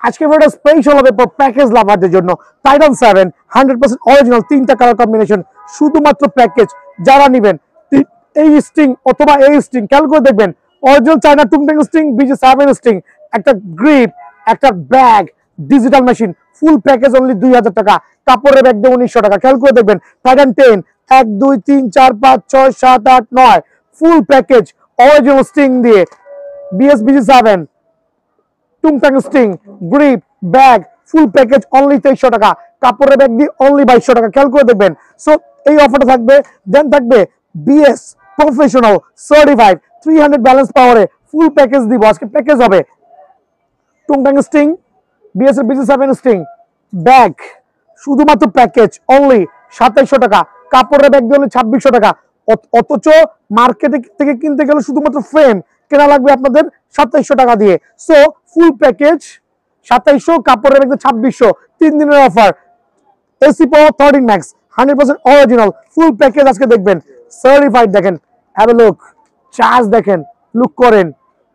আজকে ভিডিওটা স্পেশাল হবে প্যাকেজ লাভারদের জন্য। টাইটান 7 100% অরিজিনাল, 3টা কালার কম্বিনেশন, শুধুমাত্র প্যাকেজ যারা নেবেন এই স্ট্রিং অথবা এই স্ট্রিং খেয়াল করে দেখবেন, অরিজিনাল চায়না টুংটাং স্ট্রিং, BG7 স্ট্রিং, একটা গ্রিপ, একটা bag, digital machine, full package only 2000 টাকা, কাপড়ের ব্যাগ দিয়ে 1900 টাকা। খেয়াল করে দেখবেন Titan 10 1 2 3 4 5 6 7 8 9 full package original string দিয়ে, BG7 টুংটাং string, grip, bag, full package only 2300 টাকা, কাপড়ের ব্যাগ দিয়ে অনলি 2200 টাকা। খেয়াল করে দেখবেন। সো এই অফারটা থাকবে। দেন থাকবে BS প্রফেশনাল সার্টিফাইড 300 ব্যালেন্স পাওয়ারে ফুল প্যাকেজ দিব। আজকে প্যাকেজ হবে টুংটাং স্ট্রিং, BS এর BG7 স্ট্রিং, ব্যাগ, শুধুমাত্র প্যাকেজ অনলি 2700 টাকা, কাপড়ের ব্যাগ দিয়ে 2600 টাকা। অথচ মার্কেটে থেকে কিনতে গেলে শুধুমাত্র ফ্রেম কেনা লাগবে আপনাদের 2700 টাকা দিয়ে। সো ফুল প্যাকেজ 2700, কাপড়ের ব্যাগ 2600, 3 দিনের অফার। এসি পাওয়ার 13 ম্যাক্স 100% অরিজিনাল ফুল প্যাকেজ আজকে দেখবেন। সার্টিফাইড দেখেন, হ্যাভ এ লুক, চার্জ দেখেন, লুক করেন,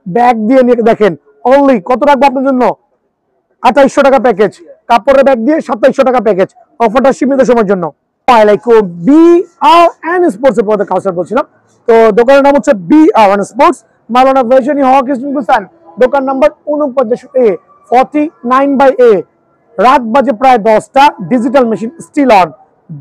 ব্যাগ দিয়ে নিয়ে দেখেন। অনলি কত রাখবো আপনার জন্য? 2800 টাকা প্যাকেজ, কাপড়ের ব্যাগ দিয়ে 2700 টাকা প্যাকেজ। অফারটা সীমিত সময়ের জন্য। BRN স্পোর্টস এর পদে কাউসার বলছিলাম। তো দোকানের নাম হচ্ছে BRN স্পোর্টস, মাওলানা ভার্সিটি হক ইস্টার্ন, দোকান নাম্বার 49A 49/A। রাত বাজে প্রায় 10টা। Digital machine still on,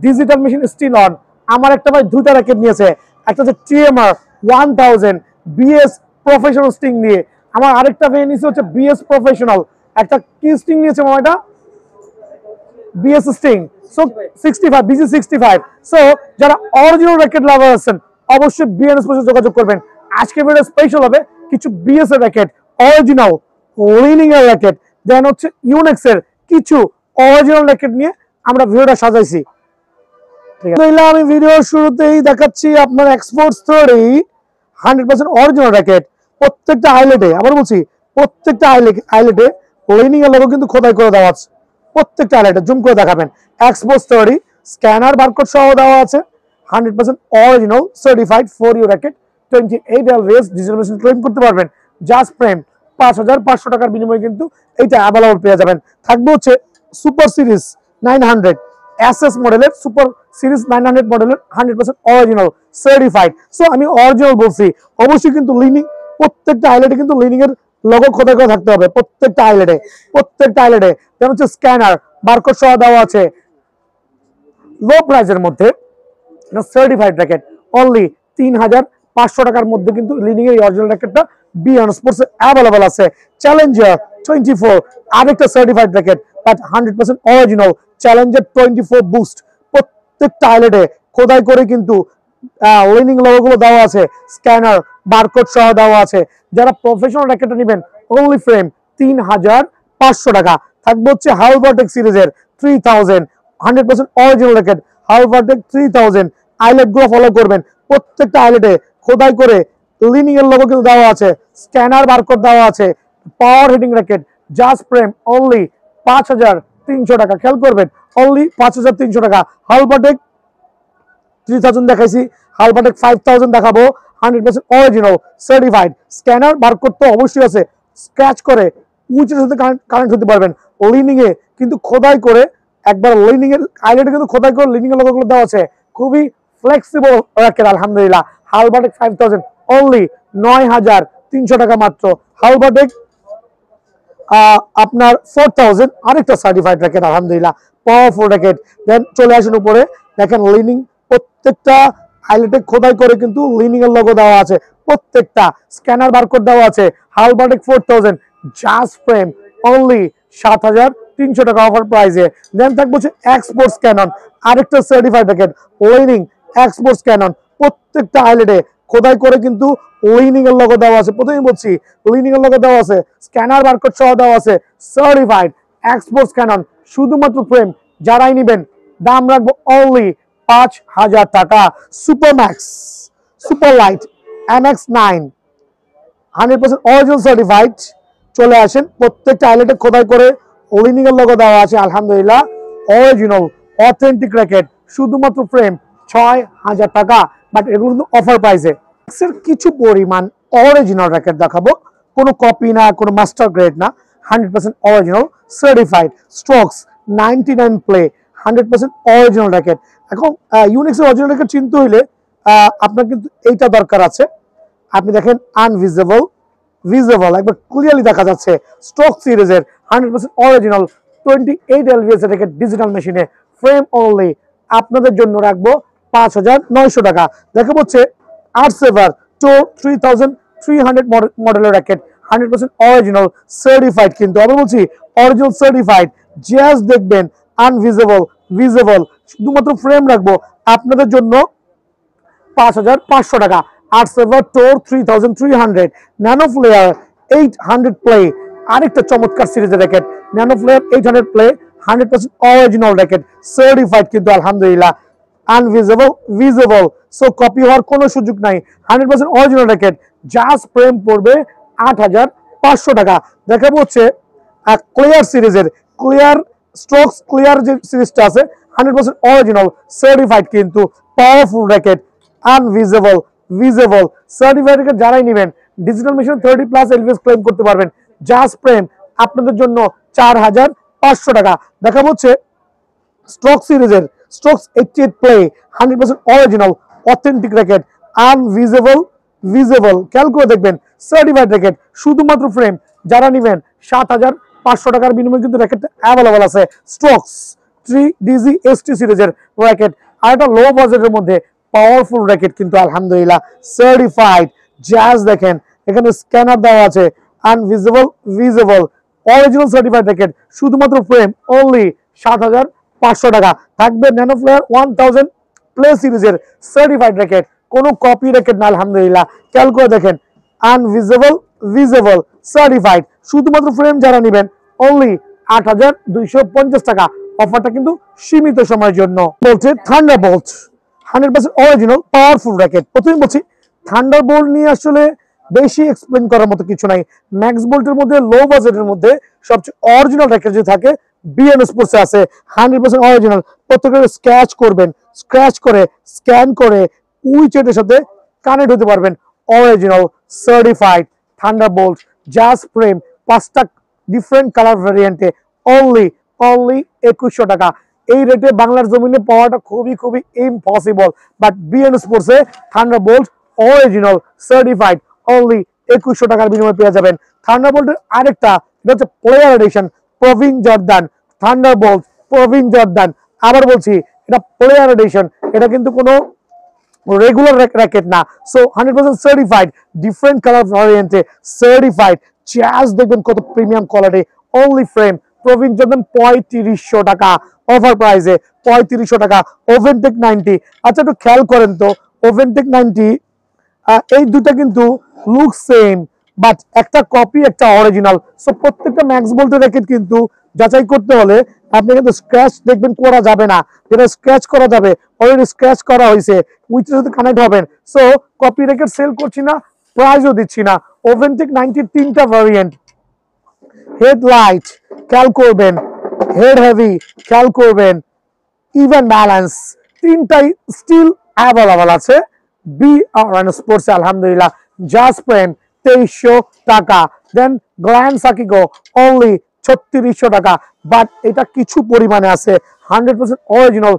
digital machine still on. আমার একটা ভাই 2টা র্যাকেট নিয়েছে, একটা হচ্ছে TMR 1000 BS প্রফেশনাল স্টিং দিয়ে, আমার আরেকটা ভাই নিয়েছে হচ্ছে BS প্রফেশনাল, একটা কি স্টিং নিয়েছে মামা, এটা BS string. So 65 BG65। So যারা অরিজিনাল র্যাকেট লাভার আছেন অবশ্যই BRN স্পোর্টসে যোগাযোগ করবেন। আজকে ভিডিও স্পেশাল হবে কিছু BS এর র্যাকেট, অরিজিনাল লিনিং এর র্যাকেট, দেন হচ্ছে ইউনেক্স এর কিছু অরিজিনাল র্যাকেট নিয়ে আমরা ভিডিওটা সাজাইছি। ঠিক আছে, আমি ভিডিওর শুরুতেই দেখাচ্ছি আপনার এক্সপোর্টস 30 100% অরিজিনাল র্যাকেট। প্রত্যেকটা হাইলাইটে, আবার বলছি, প্রত্যেকটা হাইলাইটে লিনিং এর লোগো কিন্তু খোদাই করে দেওয়া আছে। প্রত্যেকটা হাইলাইটে জুম করে দেখাবেন। এক্সপোর্টস 30 স্ক্যানার বারকোড সহ দেওয়া আছে। 100% original certified for you racket. 28 LVS digital machine claim করতে পারবেন। জাস্ট ফ্রেম 5500 টাকার বিনিময়ে কিন্তু এইটা অ্যাভেলেবল পেয়ে যাবেন। থাকবে হচ্ছে সুপার সিরিজ 900 SS মডেলের, সুপার সিরিজ 900 মডেলের 100% অরিজিনাল সার্টিফাইড। সো আমি অরিজিনাল বলছি, অবশ্যই কিন্তু লিনিং, প্রত্যেকটা হাইলাইটে কিন্তু লিনিং এর লোগো খোদাই করে থাকতে হবে। প্রত্যেকটা হাইলাইটে, প্রত্যেকটা হাইলাইটে। যেমন হচ্ছে স্ক্যানার বারকোড সহ দেওয়া আছে। লো প্রাইসের মধ্যে সার্টিফাইড র্যাকেট অনলি 3500 টাকার মধ্যে কিন্তু লিনিং এর অরিজিনাল র্যাকেটটা BRN স্পোর্টস অ্যাভেলেবল আছে। চ্যালেঞ্জার 24 আরেকটা certified racket, but 100% original Challenger 24 boost. প্রত্যেকটা হাইলাইটে খোদাই করে কিন্তু লিনিং লোগোগুলো দেওয়া আছে, স্ক্যানার বারকোড সহ দেওয়া আছে। যারা প্রফেশনাল র্যাকেটটা নেবেন অনলি ফ্রেম 3500 টাকা। থাকবে হচ্ছে হালবারটেক সিরিজের 3000 100% অরিজিনাল র্যাকেট, হালবারটেক 3000। আইলেট গুলো ফলো করবেন। প্রত্যেকটা আইলেটে খোদাই করে লিনিং এর লোগো কিন্তু দেওয়া আছে, স্ক্যানার বারকোড দেওয়া আছে। পাওয়ার heating racket, just frame only 5300 টাকা। খেয়াল করবেন, অনলি 5300 টাকা। হালবারটেক 3000 দেখাইছি, হালবারটেক 5000 দেখাবো। 100% অরিজিনাল সার্টিফাইড। স্ক্যানার বারকোড তো অবশ্যই আছে, স্ক্র্যাচ করে উইচের সাথে কানেক্ট হতে পারবেন। লিনিং এ কিন্তু খোদাই করে, একবার লিনিং এর আইলেটে কিন্তু খোদাই করে লিনিং এর লোগোগুলো দেওয়া আছে। খুবই ফ্লেক্সিবল র্যাকেট আলহামদুলিল্লাহ। হালবারটেক 5000 অনলি 9300 টাকা মাত্র। হালবারটেক আপনার 4000 আরেকটা সার্টিফাইড র্যাকেট আলহামদুলিল্লাহ, পাওয়ারফুল র্যাকেট। দেন চলে আসেন উপরে, দেখেন লিনিং প্রত্যেকটা হাইলাইটে খোদাই করে কিন্তু লিনিং এর লোগো দেওয়া আছে। প্রত্যেকটা স্ক্যানার বারকোড দেওয়া আছে। হালবারটেক 4000 জাস্ট ফ্রেম অনলি 7300 টাকা অফার প্রাইসে। দেন থাকবে হচ্ছে এক্সপোর্টস ক্যানন, আরেকটা certified racket Lining exports Canon. প্রত্যেকটা হাইলাইটে খোদাই করে কিন্তু লিনিং এর লোগো দেওয়া আছে। প্রথমেই বলছি লিনিং এর লোগো দেওয়া আছে, স্ক্যানার বারকোড সহ দেওয়া আছে। সার্টিফাইড এক্সপোর্টস ক্যানন, শুধুমাত্র ফ্রেম যারাই নেবেন দাম রাখবো অনলি 5000 টাকা। Super max super light MX9 100% original certified. চলে আসেন, প্রত্যেকটা হাইলাইটে খোদাই করে লিনিং এর লোগো দেওয়া আছে আলহামদুলিল্লাহ। অরিজিনাল অথেন্টিক র্যাকেট, শুধুমাত্র ফ্রেম 6000 টাকা। বাট এগুলো কিন্তু অফার প্রাইসে। কিছু পরিমাণ অরিজিনাল র্যাকেট দেখাবো, কোনো কপি না, কোনো মাস্টার গ্রেড না। 100% original certified strokes 99 play 100% original racket. এখন ইউনিক্সের অরিজিনাল র্যাকেট চিনতে হইলে আপনার কিন্তু এইটা দরকার আছে। আপনি দেখেন আনভিজিবল ভিজিবল একবার ক্লিয়ারলি দেখা যাচ্ছে স্ট্রোক সিরিজের 100% অরিজিনাল 28 LVS এর র্যাকেট ডিজিটাল মেশিনে ফ্রেম অনলি আপনাদের জন্য রাখবো 5900 টাকা। দেখা হচ্ছে আর্টসেভার টো 3300 মডেলের র্যাকেট 100% অরিজিনাল সার্টিফাইড, কিন্তু আমি বলছি অরিজিনাল সার্টিফাইড। জাস্ট দেখবেন আনভিজিবল ভিজিবল, শুধুমাত্র ফ্রেম রাখবো আপনাদের জন্য 5500 টাকা। আর্টসেভার টোর 3300 ন্যানো ফ্লেয়ার 800 প্লে আরেকটা চমৎকার সিরিজের racket. Nano flare 800 play 100% original racket certified, কিন্তু আলহামদুলিল্লাহ আনভিজিবল ভিজিবল, সো কপি হওয়ার কোনো সুযোগ নাই। 100% অরিজিনাল র্যাকেট, জাস্ট ফ্রেম পড়বে 8500 টাকা। দেখাবো হচ্ছে ক্লিয়ার সিরিজের ক্লিয়ার স্ট্রোকস ক্লিয়ার যে সিরিজটা আছে 100% অরিজিনাল সার্টিফাইড, কিন্তু powerful racket invisible visible certified racket. যারাই নেবেন ডিজিটাল মেশিন 30+ LVS ক্লেম করতে পারবেন। জাস্ট ফ্রেম আপনাদের জন্য 4500 টাকা। দেখাবো হচ্ছে স্ট্রোক সিরিজের strokes 88 play 100% original authentic racket invisible visible, খেয়াল করে দেখবেন সার্টিফাইড র্যাকেট, শুধুমাত্র ফ্রেম। যারা নেবেন 7500 টাকার বিনিময়ে কিন্তু র্যাকেট অ্যাভেলেবল আছে। স্ট্রোকস 3DZ ST সিরিজের র্যাকেট, আর একটা লো বাজেটের মধ্যে পাওয়ারফুল র্যাকেট, কিন্তু আলহামদুলিল্লাহ সার্টিফাইড। জাস্ট দেখেন এখানে স্ক্যানার দেওয়া আছে, আনভিজিবল ভিজিবল অরিজিনাল সার্টিফাইড র্যাকেট, শুধুমাত্র ফ্রেম অনলি 7500 টাকা। থাকবে ন্যানো ফ্লেয়ার 1000 প্লে সিরিজের সার্টিফাইড র্যাকেট, কোনো কপি র্যাকেট না আলহামদুলিল্লাহ। খেয়াল করে দেখেন আনভিজিবল ভিজিবল সার্টিফাইড, শুধুমাত্র ফ্রেম যারা নেবেন অনলি 8250 টাকা। অফারটা কিন্তু সীমিত সময়ের জন্য। বলছে থান্ডারবোল্ট 100% অরিজিনাল পাওয়ারফুল র্যাকেট। প্রথমে বলছি থান্ডারবোল্ট নিয়ে আসলে বেশি এক্সপ্লেন করার মতো কিছু নাই। ম্যাক্স বোল্টের মধ্যে লো বাজেটের মধ্যে সবচেয়ে অরিজিনাল র্যাকেট যে থাকে বিএন স্পোর্টসে আছে 100% অরিজিনাল। প্রত্যেকটা স্ক্র্যাচ করবেন, স্ক্র্যাচ করে স্ক্যান করে উইচেটের সাথে কানেক্ট হতে পারবেন। Original certified Thunderbolt, just frame 5টা ডিফারেন্ট কালার ভ্যারিয়েন্টে অনলি 2100 টাকা। এই রেটে বাংলার জমিনে পাওয়াটা খুবই খুবই ইম্পসিবল, বাট বিএন স্পোর্টসে থান্ডারবোল্ট অরিজিনাল সার্টিফাইড অনলি 2100 টাকার বিনিময়ে পেয়ে যাবেন। থান্ডারবোল্টের আরেকটা এটা হচ্ছে player edition Praveen Jordan Thunderbolt Praveen Jordan. আবার বলছি এটা প্লেয়ার এডিশন, এটা কিন্তু কোনো রেগুলার র্যাকেট না। সো 100% সার্টিফাইড ডিফারেন্ট কালার ভ্যারিয়েন্টে সার্টিফাইড। জাস্ট দেখবেন কত প্রিমিয়াম কোয়ালিটি। অনলি ফ্রেম প্রবীণ জর্দান 3500 টাকা অফার প্রাইসে 3500 টাকা। ওভেনটেক 90, আচ্ছা একটু খেয়াল করেন তো ওভেনটেক 90 এই দুটা কিন্তু লুক সেম, বাট একটা কপি একটা অরিজিনাল। সো প্রত্যেকটা ম্যাক্স বোল্টের র্যাকেট কিন্তু যাচাই করতে হলে আপনি কিন্তু স্ক্র্যাচ দেখবেন করা যাবে না, যেটা স্ক্র্যাচ করা যাবে অলরেডি স্ক্র্যাচ করা হয়েছে, উইচের সাথে কানেক্ট হবেন। সো কপি র্যাকেট সেল করছি না, প্রাইসও দিচ্ছি না। ওভেনটেক 90 3টা ভ্যারিয়েন্ট, হেডলাইট খেয়াল করবেন, হেড হেভি খেয়াল করবেন, ইভেন ব্যালেন্স, তিনটাই স্টিল অ্যাভেলেবল আছে বিআরএন স্পোর্টসে আলহামদুলিল্লাহ। জাস্ট ফ্রেম 2300 টাকা। দেন গ্ল্যান্ড সাকিগো অনলি 3600 টাকা, বাট এটা কিছু পরিমাণে আছে 100% অরিজিনাল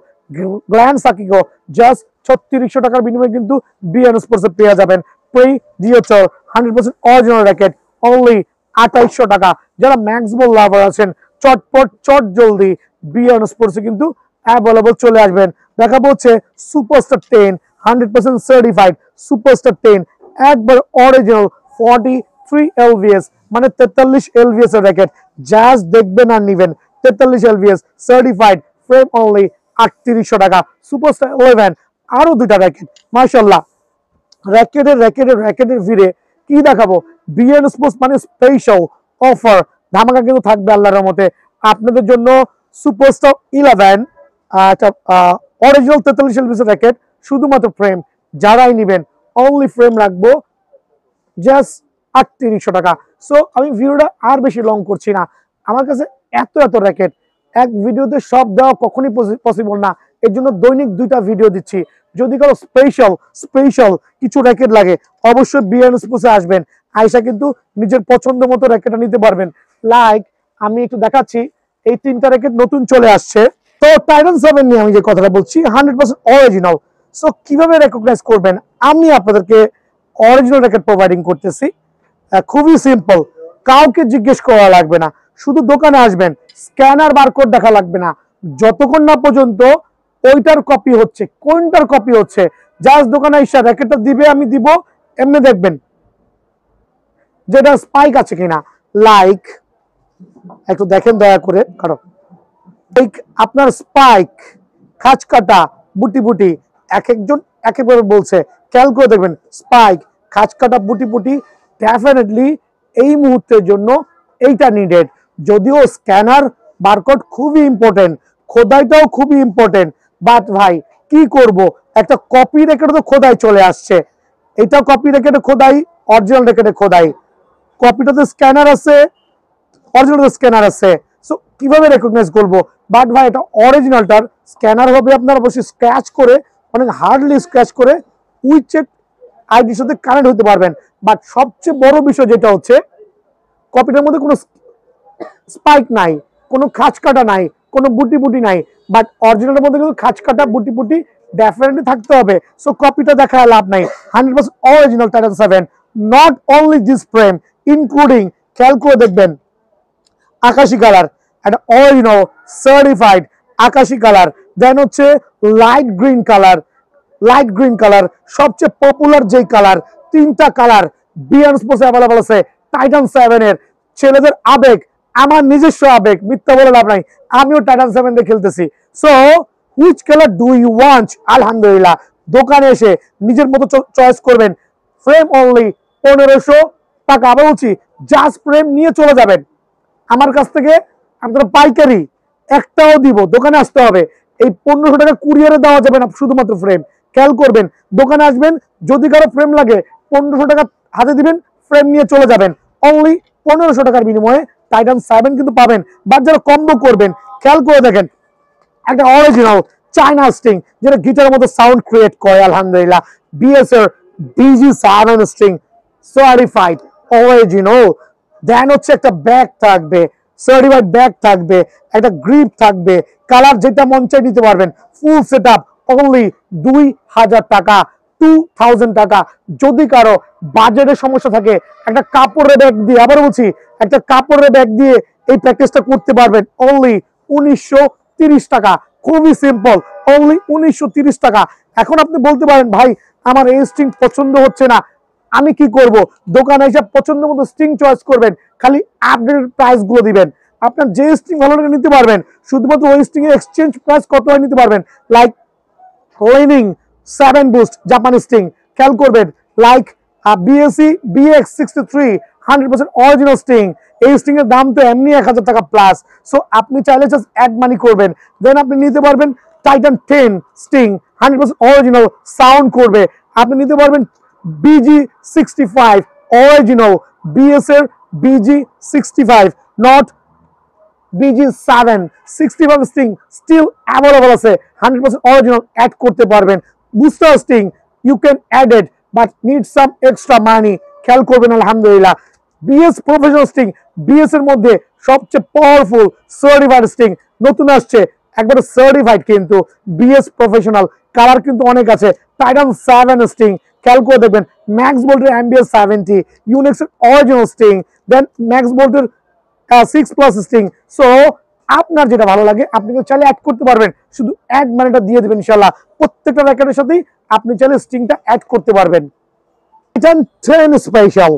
গ্ল্যান্ড সাকিগো জাস্ট 3600 টাকার বিনিময়ে কিন্তু বিএন স্পোর্টসে পেয়ে যাবেন। প্রিডিয়েটর 100% অরিজিনাল র্যাকেট অনলি 2800 টাকা। যারা ম্যাক্স বল লাভার আছেন চটপট চট জলদি বিএন স্পোর্টসে কিন্তু অ্যাভেলেবল চলে আসবেন। দেখাবো হচ্ছে সুপারস্টার 10 100% সার্টিফাইড সুপারস্টার 10 একবার অরিজিনাল 43 LVS মানে 43 LVS এর র্যাকেট। জাস্ট দেখবেন আর নিবেন 43 LVS সার্টিফাইড ফ্রেম অনলি 3800 টাকা। সুপারস্টার 11 আরো দুইটা র্যাকেট মাশাআল্লাহ। র্যাকেটের ভিড়ে কি দেখাবো, বিএন স্পোর্টস মানে স্পেশাল অফার ধামাকা কিন্তু থাকবে আল্লাহর রহমতে আপনাদের জন্য। সুপারস্টার 11 অরিজিনাল 43 LVS র্যাকেট, শুধুমাত্র ফ্রেম যারাই নেবেন অনলি ফ্রেম রাখবো জাস্ট 3800 টাকা। সো আমি ভিডিওটা আর বেশি লং করছি না, আমার কাছে এত র্যাকেট এক ভিডিওতে সব দেওয়া কখনোই পসিবল না, এর জন্য দৈনিক 2টা ভিডিও দিচ্ছি। যদি কারো স্পেশাল কিছু র্যাকেট লাগে অবশ্যই বিএন স্পোর্টসে আসবেন, আয়সা কিন্তু নিজের পছন্দ মতো র্যাকেটটা নিতে পারবেন। লাইক আমি একটু দেখাচ্ছি, এই 3টা র্যাকেট নতুন চলে আসছে। তো টাইটান 7 নিয়ে আমি যে কথাটা বলছি 100% অরিজিনাল। সো কিভাবে রেকগনাইজ করবেন, আমি আপনাদেরকে অরিজিনাল র্যাকেট প্রোভাইডিং করতেছি। খুবই সিম্পল, কাউকে জিজ্ঞেস করা লাগবে না, শুধু দোকানে আসবেন, স্ক্যানার বারকোড দেখা লাগবে না, যতক্ষণ না পর্যন্ত ওইটার কপি হচ্ছে, কোনটার কপি হচ্ছে, জাস্ট দোকানে এসে র্যাকেটটা দিবে, আমি দিব, এমনি দেখবেন যেটা স্পাইক আছে কিনা। লাইক একটু দেখেন দয়া করে, কারণ আপনার স্পাইক, খাঁচ কাটা, বুটি বুটি, এক একজন এক একভাবে বলছে, খেয়াল করে দেখবেন স্পাইক, খাঁচ কাটা, বুটি বুটি, ডেফিনেটলি এই মুহূর্তের জন্য এইটা নিডেড। যদিও স্ক্যানার বারকোড খুবই ইম্পর্টেন্ট, খোদাইটাও খুবই ইম্পর্টেন্ট, বাট ভাই কি করব, একটা কপি রেকেটে তো খোদাই চলে আসছে, এটা কপি রেকেটে খোদাই, অরিজিনাল রেকেটে খোদাই, কপিটাতে স্ক্যানার আছে, অরিজিনাল স্ক্যানার আছে। সো কিভাবে রেকগনাইজ করব, বাট ভাই এটা অরিজিনালটার স্ক্যানার হবে আপনার অবশ্যই স্ক্র্যাচ করে, অনেক হার্ডলি স্ক্র্যাচ করে উইথ চেক আইডির সাথে কানেক্ট হতে পারবেন। বাট সবচেয়ে বড় বিষয় যেটা হচ্ছে, কপিটার মধ্যে কোনো স্পাইক নাই, কোনো খাঁচ কাটা নাই, কোনো বুটি বুটি নাই, বাট অরিজিনালের মধ্যে কিন্তু খাঁচ কাটা, বুটি বুটি ডেফিনেটলি থাকতে হবে। সো কপিটা দেখায় লাভ নাই, 100% original Titan 7। Not only this frame, including, খেয়াল করে দেখবেন, আকাশি কালার, একটা অরিজিনাল সার্টিফাইড আকাশি কালার, দেন হচ্ছে light green colour, light green colour সবচেয়ে পপুলার যেই কালার, 3টা কালার বিয়ান স্পোর্টসে অ্যাভেলেবল আছে টাইটান 7 এর। ছেলেদের আবেগ, আমার নিজস্ব আবেগ, মিথ্যা বলে লাভ নাই, আমিও টাইটান 7 দিয়ে খেলতেছি। So which colour do you want, আলহামদুলিল্লাহ দোকানে এসে নিজের মতো চয়েস করবেন। ফ্রেম অনলি 1500 টাকা, আবার বলছি জাস্ট ফ্রেম নিয়ে চলে যাবেন আমার কাছ থেকে। আপনারা পাইকারি একটাও দিব, দোকানে আসতে হবে। এই 1500 টাকা কুরিয়ারে দেওয়া যাবে না, শুধুমাত্র ফ্রেম। খেয়াল করবেন, দোকানে আসবেন, যদি কারো ফ্রেম লাগে 1500 টাকা হাতে দিবেন, ফ্রেম নিয়ে চলে যাবেন। অনলি 1500 টাকার বিনিময়ে টাইটান 7 কিন্তু পাবেন। বাট যারা কম্বো করবেন, খেয়াল করে দেখেন, একটা অরিজিনাল চায়না স্ট্রিং যেটা গিটারের মতো সাউন্ড ক্রিয়েট করে, আলহামদুলিল্লাহ বিএস এর BG7 স্ট্রিং সার্টিফাইড অরিজিনাল। দেন হচ্ছে একটা ব্যাগ থাকবে, সার্টিফাইড ব্যাগ থাকবে, একটা গ্রিপ থাকবে, কালার যেটা মন চাই নিতে পারবেন। ফুল সেট আপ অনলি 2000 টাকা, 2000 টাকা। যদি কারো বাজেটের সমস্যা থাকে, একটা কাপড়ের ব্যাগ দিয়ে, আবার বলছি একটা কাপড়ের ব্যাগ দিয়ে এই প্র্যাকটিসটা করতে পারবেন অনলি 1930 টাকা। খুবই সিম্পল, অনলি 1930 টাকা। এখন আপনি বলতে পারেন ভাই আমার এই স্ট্রিং পছন্দ হচ্ছে না, আমি কি করব? দোকানে এসে পছন্দ মতো স্ট্রিং চয়েস করবেন, খালি আপডেটেড প্রাইস গুলো দিবেন, আপনার যে স্ট্রিং ভালো লাগে নিতে পারবেন। শুধুমাত্র ওই স্ট্রিং এর এক্সচেঞ্জ প্রাইস কত হয় নিতে পারবেন। লাইক লিনিং 7 বুস্ট জাপানি স্ট্রিং, খেয়াল করবেন, like BSC BX63 100% original string. এই স্ট্রিং এর দাম তো এমনি 1000 টাকা প্লাস। সো আপনি চাইলে জাস্ট অ্যাড মানি করবেন, দেন আপনি নিতে পারবেন টাইটান 10 স্ট্রিং 100% অরিজিনাল সাউন্ড করবে। আপনি নিতে পারবেন BG65 অরিজিনাল, BS এর BG65 not BG7 65 string still available আছে, 100% অরিজিনাল অ্যাড করতে পারবেন। Booster string you can add it but need some extra money, খেয়াল করবেন। আলহামদুলিল্লাহ BS প্রফেশনাল স্ট্রিং, BS এর মধ্যে সবচেয়ে পাওয়ারফুল সার্টিফাইড স্ট্রিং নতুন আসছে, একবারে সার্টিফাইড কিন্তু BS প্রফেশনাল। কালার কিন্তু অনেক আছে। টাইটান 7 স্ট্রিং, খেয়াল করে দেখবেন, ম্যাক্স বোল্টের MBS 70, ইউনিক্সের অরিজিনাল স্ট্রিং, দেন ম্যাক্স বোল্টের 6+ স্ট্রিং। সো আপনার যেটা ভালো লাগে আপনি চাইলে অ্যাড করতে পারবেন, শুধু অ্যাড মানিটা দিয়ে দেবেন ইনশাআল্লাহ। প্রত্যেকটা র্যাকেটের সাথেই আপনি চাইলে স্ট্রিংটা অ্যাড করতে পারবেন। টাইটান 10 স্পেশাল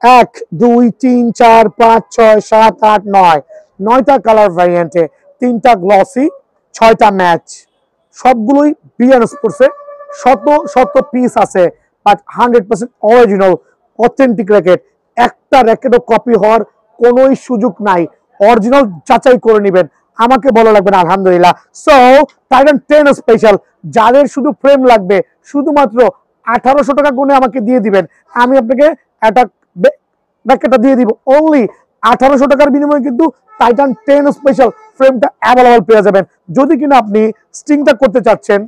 1 2 3 4 5 6 7 8 9, 9টা কালার ভ্যারিয়েন্টে, 3টা গ্লসি, 6টা ম্যাচ, সবগুলোই বিএন স্পোর্টসে শত শত পিস আছে, বাট 100% অরিজিনাল অথেন্টিক র্যাকেট। একটা র্যাকেটও কপি হওয়ার কোনো সুযোগ নাই, অরিজিনাল যাচাই করে নেবেন, আমাকে বলা লাগবে না, আলহামদুলিল্লাহ। সো টাইটান 10 স্পেশাল, যাদের শুধু ফ্রেম লাগবে শুধুমাত্র 1800 টাকা গুণে আমাকে দিয়ে দিবেন, আমি আপনাকে একটা র্যাকেটটা দিয়ে দিব অনলি 1800 টাকার বিনিময়ে। কিন্তু টাইটান 10 স্পেশাল ফ্রেমটা অ্যাভেলেবল পেয়ে যাবেন। যদি কিনা আপনি স্ট্রিংটা করতে চাচ্ছেন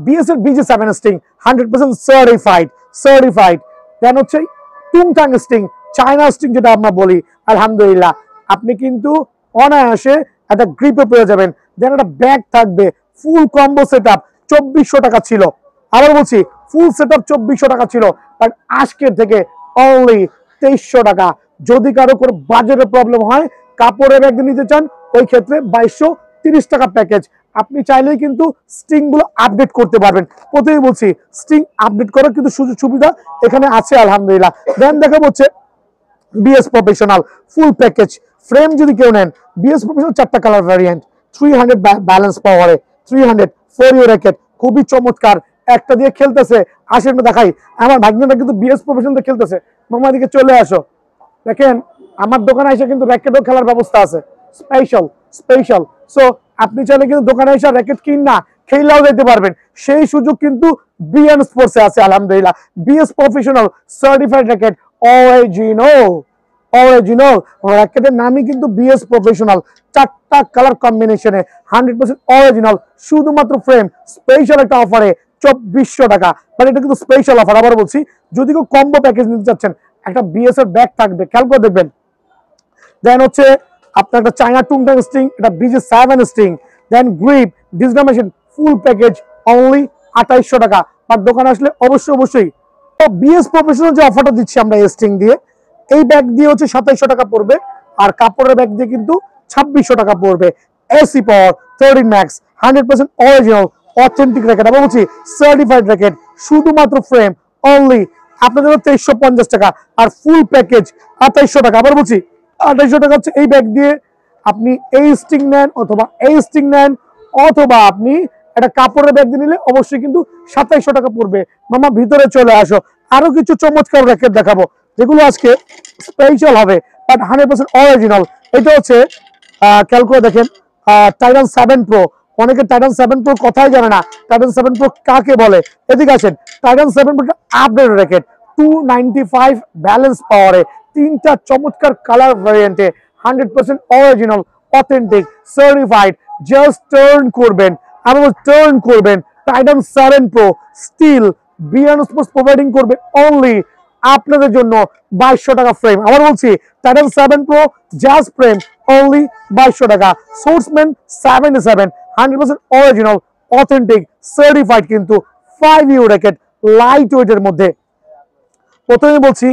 BS এর BG7 স্ট্রিং 100% সার্টিফাইড, দেন হচ্ছে টুংটাং স্ট্রিং চায়না স্টিং যেটা আমরা বলি, আলহামদুলিল্লাহ আপনি কিন্তু অনায়াসে একটা গ্রিপে পেয়ে যাবেন। দেন একটা ব্যাগ থাকবে, ফুল কম্বো সেটআপ 2400 টাকা ছিল। আবার বলছি ফুল সেটআপ 2400 টাকা ছিল, বাট আজকের থেকে অনলি 2300 টাকা। যদি কারো কোনো বাজেটের প্রবলেম হয়, কাপড়ের ব্যাগ নিতে চান, ওই ক্ষেত্রে 2230 টাকা প্যাকেজ। আপনি চাইলেই কিন্তু স্টিং গুলো আপডেট করতে পারবেন। প্রথমেই বলছি স্টিং আপডেট করার কিন্তু সুযোগ সুবিধা এখানে আছে আলহামদুলিল্লাহ। দেন দেখা হচ্ছে BS professional full package frame যদি কেউ নেন, বিএস প্রফেশনাল 4টা কালার ভ্যারিয়েন্ট, 300 ব্যালেন্স পাওয়ারে, 300 ফর ইউ র্যাকেট, খুবই চমৎকার। একটা দিয়ে খেলতেছে, আসেন দেখাই। আমার ভাগ্নটা কিন্তু বিএস প্রফেশনাল খেলতেছে, মামা দিকে চলে আসো। দেখেন আমার দোকানে এসে কিন্তু র্যাকেটও খেলার ব্যবস্থা আছে, স্পেশাল স্পেশাল। সো আপনি চাইলে কিন্তু দোকানে এসে র্যাকেট কিন না খেলাও যেতে পারবেন, সেই সুযোগ কিন্তু বিএন স্পোর্টসে আছে আলহামদুলিল্লাহ। BS professional certified racket, original original র্যাকেটের নামই কিন্তু বিএস প্রফেশনাল। 4টা কালার কম্বিনেশনে 100% অরিজিনাল, শুধুমাত্র ফ্রেম স্পেশাল একটা অফারে 2400 টাকা। বাট এটা কিন্তু স্পেশাল অফার। আবার বলছি যদি কেউ কম্বো প্যাকেজ নিতে চাচ্ছেন, একটা বিএস এর ব্যাগ থাকবে, খেয়াল করে দেখবেন। দেন হচ্ছে আপনার একটা চায়না টুংটাং স্টিং, এটা বিজি 7 স্টিং, দেন গ্রিপ ডিসগ্রামেশন ফুল প্যাকেজ অনলি 2800 টাকা। বাট দোকানে আসলে অবশ্যই বিএস প্রফেশনাল যে অফারটা দিচ্ছি আমরা স্টিং দিয়ে, এই ব্যাগ দিয়ে হচ্ছে 2700 টাকা পড়বে, আর কাপড়ের ব্যাগ দিয়ে কিন্তু 2600 টাকা পড়বে। এসি পাওয়ার 13 ম্যাক্স 100% অরিজিনাল অথেন্টিক র্যাকেট, আবার বলছি সার্টিফাইড র্যাকেট, শুধুমাত্র ফ্রেম অনলি আপনাদের 2350 টাকা, আর ফুল প্যাকেজ 2800 টাকা। আবার বলছি 2800 টাকা হচ্ছে এই ব্যাগ দিয়ে আপনি এই স্টিং নেন অথবা এই স্টিং নেন, অথবা আপনি একটা কাপড়ের ব্যাগ দিয়ে নিলে অবশ্যই কিন্তু 2700 টাকা পড়বে। মামা ভিতরে চলে আসো, আরো কিছু চমৎকার র্যাকেট দেখাবো যেগুলো আজকে স্পেশাল হবে, বাট 100% অরিজিনাল। এটা হচ্ছে খেয়াল করে দেখেন টাইটান 7 প্রো। অনেকে টাইটান 7 প্রো কথাই জানে না, টাইটান 7 প্রো কাকে বলে। এদিকে আসেন, Titan 7 pro update racket 295 balance পাওয়ারে, 3টা চমৎকার কালার ভ্যারিয়েন্টে, 100% original authentic certified. Just turn করবেন, আমি টার্ন করবেন, Titan 7 pro steel BN sports providing করবে অনলি আপনাদের জন্য 2200 টাকা ফ্রেম। আবার বলছি Titan 7 pro just frame only 2200 টাকা। সোর্সম্যান 77 100% অরিজিনাল অথেন্টিক সার্টিফাইড, কিন্তু 5U র্যাকেট লাইট ওয়েটের মধ্যে। প্রথমে বলছি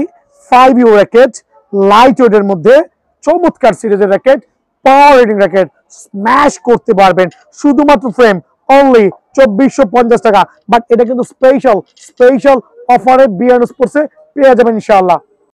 5U র্যাকেট লাইট ওয়েটের মধ্যে, চমৎকার সিরিজের racket, power rating racket, smash করতে পারবেন, শুধুমাত্র ফ্রেম অনলি 2450 টাকা। বাট এটা কিন্তু স্পেশাল অফারে বিএন স্পোর্টসে পেয়ে যাবেন ইনশাআল্লাহ।